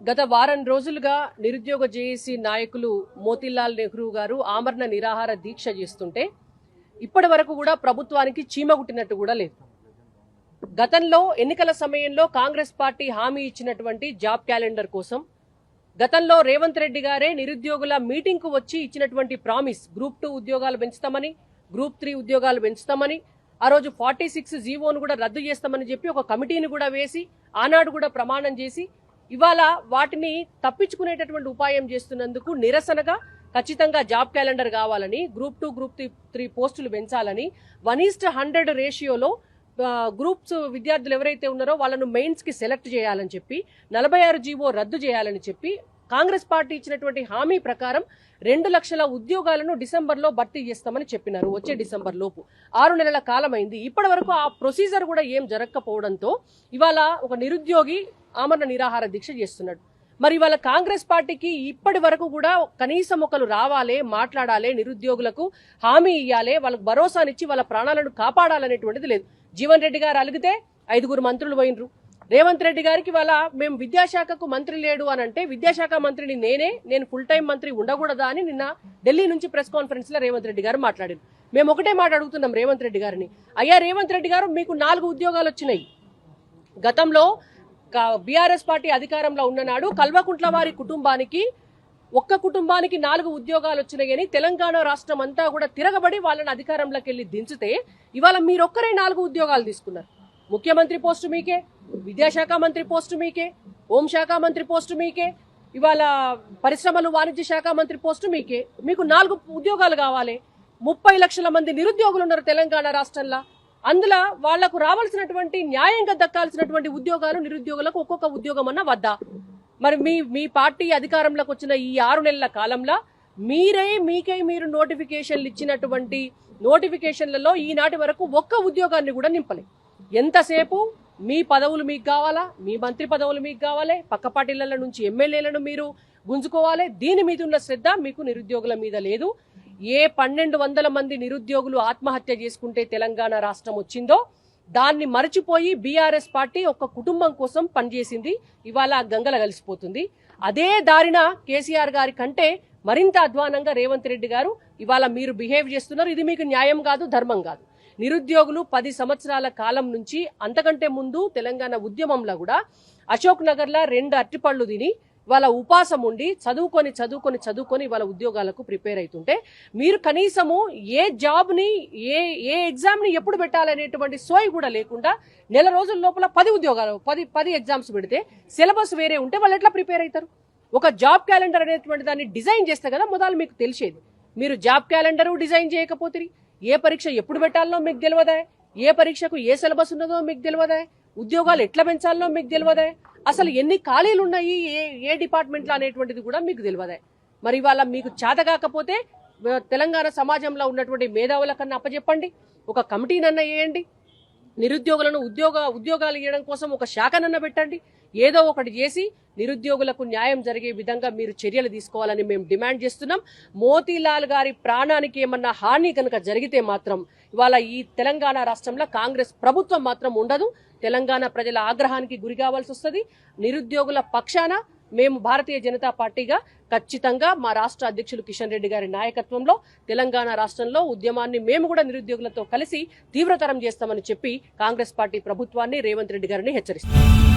గత వారం రోజులుగా నిరుద్యోగ జేఏసీ నాయకులు మోతీలాల్ నెహ్రూ గారు ఆమరణ నిరాహార దీక్ష చేస్తుంటే ఇప్పటి వరకు కూడా ప్రభుత్వానికి చీమగుట్టినట్టు కూడా లేదు. గతంలో ఎన్నికల సమయంలో కాంగ్రెస్ పార్టీ హామీ ఇచ్చినటువంటి జాబ్ క్యాలెండర్ కోసం గతంలో రేవంత్ రెడ్డి గారే నిరుద్యోగుల మీటింగ్ కు వచ్చి ఇచ్చినటువంటి ప్రామిస్ గ్రూప్ 2 ఉద్యోగాలు పెంచుతామని, గ్రూప్ 3 ఉద్యోగాలు పెంచుతామని, ఆ రోజు 46 జీవోను కూడా రద్దు చేస్తామని చెప్పి ఒక కమిటీని కూడా వేసి ఆనాడు కూడా ప్రమాణం చేసి ఇవాళ వాటిని తప్పించుకునేటటువంటి ఉపాయం చేస్తున్నందుకు నిరసనగా ఖచ్చితంగా జాబ్ క్యాలెండర్ కావాలని, గ్రూప్ 2 గ్రూప్ 3 పోస్టులు పెంచాలని 1:100 రేషియోలో గ్రూప్స్ విద్యార్థులు ఎవరైతే ఉన్నారో వాళ్ళను మెయిన్స్ కి సెలెక్ట్ చేయాలని చెప్పి 46 జీవో రద్దు చేయాలని చెప్పి కాంగ్రెస్ పార్టీ ఇచ్చినటువంటి హామీ ప్రకారం 2 లక్షల ఉద్యోగాలను డిసెంబర్లో భర్తీ చేస్తామని చెప్పినారు. వచ్చే డిసెంబర్ లోపు 6 నెలల కాలమైంది. ఇప్పటి వరకు ఆ ప్రొసీజర్ కూడా ఏం జరగకపోవడంతో ఇవాళ ఒక నిరుద్యోగి ఆమరణ నిరాహార దీక్ష చేస్తున్నాడు. మరి ఇవాళ కాంగ్రెస్ పార్టీకి ఇప్పటి వరకు కూడా కనీసం ఒకరు రావాలి, మాట్లాడాలి, నిరుద్యోగులకు హామీ ఇవ్వాలి, వాళ్ళకు భరోసానిచ్చి వాళ్ళ ప్రాణాలను కాపాడాలనేటువంటిది లేదు. జీవన్ రెడ్డి గారు అలిగితే 5 మంత్రులు పోయినరు. రేవంత్ రెడ్డి గారికి వాళ్ళ మేము విద్యాశాఖకు మంత్రి లేడు అని అంటే విద్యాశాఖ మంత్రిని నేను ఫుల్ టైం మంత్రి ఉండకూడదా అని నిన్న ఢిల్లీ నుంచి ప్రెస్ కాన్ఫరెన్స్ లో రేవంత్ రెడ్డి గారు మాట్లాడారు. మేము ఒకటే మాట అడుగుతున్నాం రేవంత్ రెడ్డి గారిని, అయ్యా రేవంత్ రెడ్డి గారు మీకు 4 ఉద్యోగాలు వచ్చినాయి. గతంలో బీఆర్ఎస్ పార్టీ అధికారంలో ఉన్ననాడు కల్వకుంట్ల వారి కుటుంబానికి ఒక్క కుటుంబానికి 4 ఉద్యోగాలు వచ్చినాయని తెలంగాణ రాష్ట్రం అంతా కూడా తిరగబడి వాళ్ళని అధికారంలోకి వెళ్లి దించితే ఇవాళ మీరొక్కరే 4 ఉద్యోగాలు తీసుకున్నారు. ముఖ్యమంత్రి పోస్టు మీకే, విద్యాశాఖ మంత్రి పోస్టు మీకే, హోంశాఖ మంత్రి పోస్టు మీకే, ఇవాళ పరిశ్రమలు వాణిజ్య శాఖ మంత్రి పోస్టు మీకే. మీకు 4 ఉద్యోగాలు కావాలి. 30 లక్షల మంది నిరుద్యోగులు ఉన్నారు తెలంగాణ రాష్ట్రంలో. అందులో వాళ్లకు రావాల్సినటువంటి న్యాయంగా దక్కాల్సినటువంటి ఉద్యోగాలు నిరుద్యోగులకు ఒక్కొక్క ఉద్యోగం అన్నా వద్దా? మరి మీ పార్టీ అధికారంలోకి వచ్చిన ఈ 6 నెలల కాలంలో మీరు నోటిఫికేషన్లు ఇచ్చినటువంటి నోటిఫికేషన్లలో ఈనాటి వరకు ఒక్క ఉద్యోగాన్ని కూడా నింపలే. ఎంతసేపు మీ పదవులు మీకు కావాలా, మీ మంత్రి పదవులు మీకు కావాలి, పక్క పార్టీల నుంచి ఎమ్మెల్యేలను మీరు గుంజుకోవాలి. దీని మీద ఉన్న శ్రద్ధ మీకు నిరుద్యోగుల మీద లేదు. ఏ 1200 మంది నిరుద్యోగులు ఆత్మహత్య చేసుకుంటే తెలంగాణ రాష్ట్రం వచ్చిందో దాన్ని మరచిపోయి బీఆర్ఎస్ పార్టీ ఒక కుటుంబం కోసం పనిచేసింది. ఇవాళ గంగల కలిసిపోతుంది. అదే దారిన కేసీఆర్ గారి కంటే మరింత అధ్వానంగా రేవంత్ రెడ్డి గారు ఇవాళ మీరు బిహేవ్ చేస్తున్నారు. ఇది మీకు న్యాయం కాదు, ధర్మం కాదు. నిరుద్యోగులు 10 సంవత్సరాల కాలం నుంచి అంతకంటే ముందు తెలంగాణ ఉద్యమంలో కూడా అశోక్ నగర్లో 2 అరటిపళ్ళు తిని వాళ్ళ ఉపాసం ఉండి చదువుకొని వాళ్ళ ఉద్యోగాలకు ప్రిపేర్ అవుతుంటే మీరు కనీసము ఏ జాబ్ ని ఏ ఎగ్జామ్ ని ఎప్పుడు పెట్టాలనేటువంటి సోయి కూడా లేకుండా నెల రోజుల లోపల 10 ఉద్యోగాలు 10 ఎగ్జామ్స్ పెడితే సిలబస్ వేరే ఉంటే వాళ్ళు ఎట్లా ప్రిపేర్ అవుతారు? ఒక జాబ్ క్యాలెండర్ అనేటువంటి దాన్ని డిజైన్ చేస్తే కదా మొదలు మీకు తెలిసేది. మీరు జాబ్ క్యాలెండర్ డిజైన్ చేయకపోతే ఏ పరీక్ష ఎప్పుడు పెట్టాలనో మీకు తెలియదా? ఏ పరీక్షకు ఏ సిలబస్ ఉన్నదో మీకు తెలియదా? ఉద్యోగాలు ఎట్లా పెంచాలనో మీకు తెలియదా? అసలు ఎన్ని ఖాళీలు ఉన్నాయి ఏ డిపార్ట్మెంట్లో అనేటువంటిది కూడా మీకు తెలియదా? మరి ఇవాళ మీకు చేత కాకపోతే తెలంగాణ సమాజంలో ఉన్నటువంటి మేధావుల కన్నా అప్పచెప్పండి, ఒక కమిటీనన్నా వేయండి, నిరుద్యోగులను ఉద్యోగాలు ఇవ్వడం కోసం ఒక శాఖనన్నా పెట్టండి. ఏదో ఒకటి చేసి నిరుద్యోగులకు న్యాయం జరిగే విధంగా మీరు చర్యలు తీసుకోవాలని మేము డిమాండ్ చేస్తున్నాం. మోతీలాల్ గారి ప్రాణానికి ఏమన్నా హాని కనుక జరిగితే మాత్రం ఇవాళ ఈ తెలంగాణ రాష్ట్రంలో కాంగ్రెస్ ప్రభుత్వం మాత్రం ఉండదు. తెలంగాణ ప్రజల ఆగ్రహానికి గురి కావాల్సి వస్తుంది. నిరుద్యోగుల పక్షాన మేము భారతీయ జనతా పార్టీగా ఖచ్చితంగా మా రాష్ట్ర అధ్యక్షులు కిషన్ రెడ్డి గారి నాయకత్వంలో తెలంగాణ రాష్ట్రంలో ఉద్యమాన్ని మేము కూడా నిరుద్యోగులతో కలిసి తీవ్రతరం చేస్తామని చెప్పి కాంగ్రెస్ పార్టీ ప్రభుత్వాన్ని రేవంత్ రెడ్డి గారిని హెచ్చరిస్తాం.